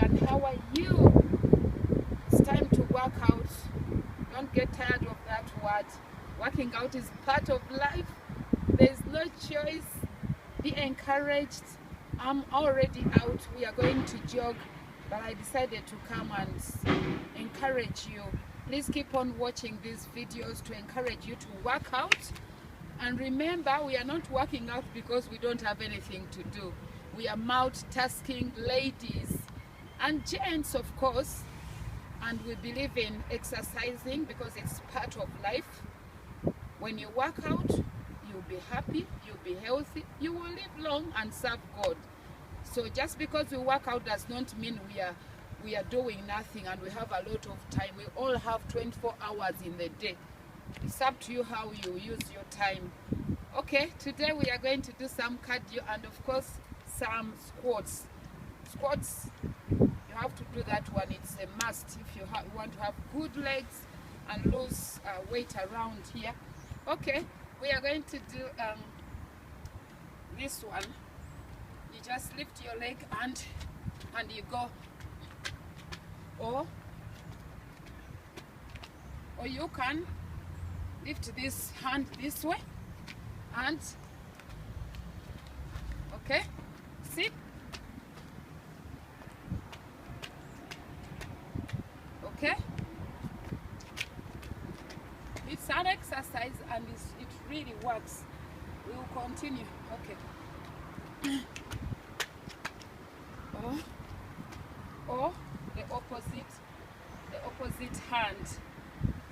and how are you? It's time to work out. Don't get tired of that word. Working out is part of life. There's no choice. Be encouraged. I'm already out. We are going to jog, but I decided to come and encourage you. Please keep on watching these videos to encourage you to work out. And remember, we are not working out because we don't have anything to do. We are multitasking ladies and gents, of course, and we believe in exercising because it's part of life. When you work out, you'll be happy, you'll be healthy, you will live long and serve God. So just because we work out does not mean we are doing nothing and we have a lot of time. We all have 24 hours in the day. It's up to you how you use your time. Okay, today we are going to do some cardio and of course some squats. Squats, you have to do that one. It's a must if you want to have good legs and lose weight around here. Okay, we are going to do this one. You just lift your leg and you go, or you can lift this hand this way and okay, see, okay, it's an exercise and it really works. We will continue. Okay. Or the opposite hand.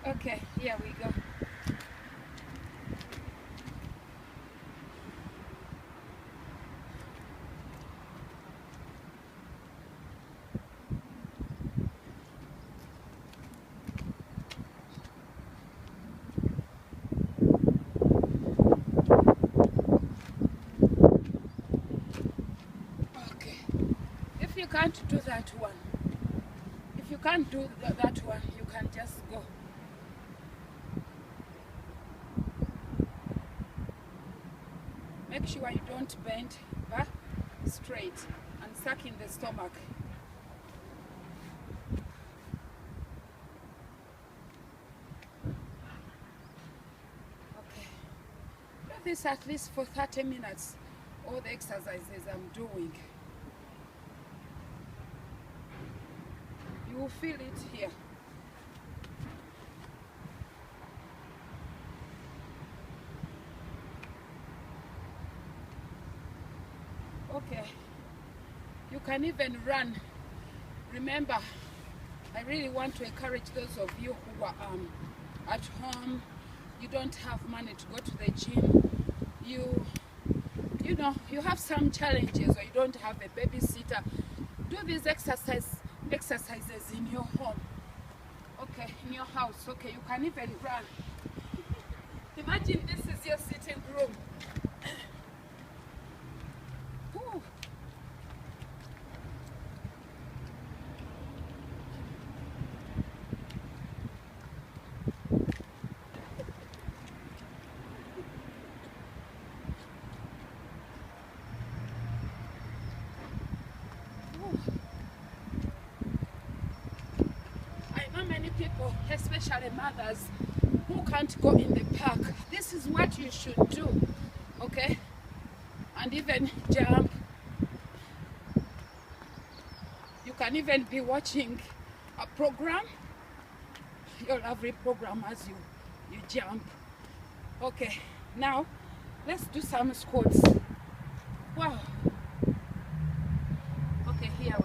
Okay, here we go. If you can't do that one, if you can't do that one, you can just go. Make sure you don't bend, but straight and suck in the stomach. Okay. Do this at least for 30 minutes, all the exercises I'm doing. You will feel it here. Okay, you can even run. Remember, I really want to encourage those of you who are at home, you don't have money to go to the gym, you know, you have some challenges or you don't have a babysitter. Do these exercises in your home, okay, in your house. Okay, you can even run. Imagine this is your sitting room. Ooh. People, especially mothers, who can't go in the park. This is what you should do, okay? And even jump. You can even be watching a program, your lovely program, as you jump. Okay, now let's do some squats. Wow. Okay, here we go.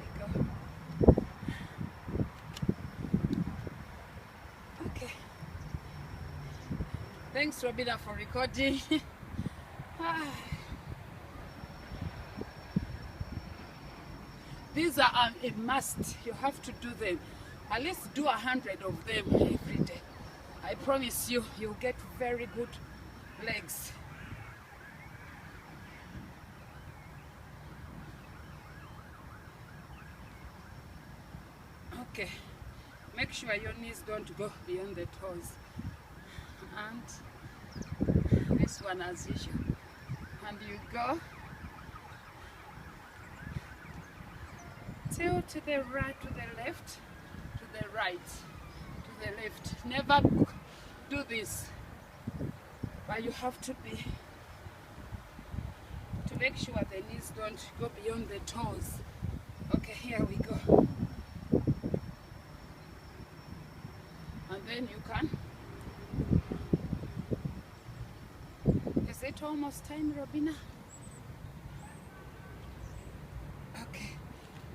Thanks, Robina, for recording. These are a must. You have to do them. At least do 100 of them every day. I promise you, you'll get very good legs. Okay, make sure your knees don't go beyond the toes. And this one as usual. And you go still to the right, to the left, to the right, to the left. Never do this, but you have to make sure the knees don't go beyond the toes. Okay, here we go. And then you can. Is it almost time, Robina? Okay.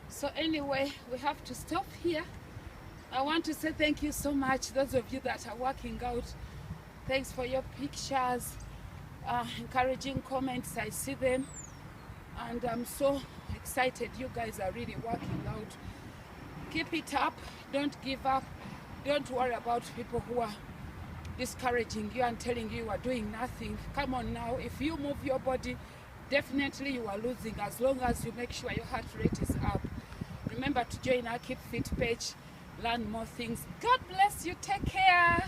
So anyway, we have to stop here. I want to say thank you so much, those of you that are working out. Thanks for your pictures, encouraging comments. I see them, and I'm so excited. You guys are really working out. Keep it up. Don't give up. Don't worry about people who are discouraging you and telling you are doing nothing. Come on now. If you move your body, definitely you are losing, as long as you make sure your heart rate is up. Remember to join our Keep Fit page. Learn more things. God bless you. Take care.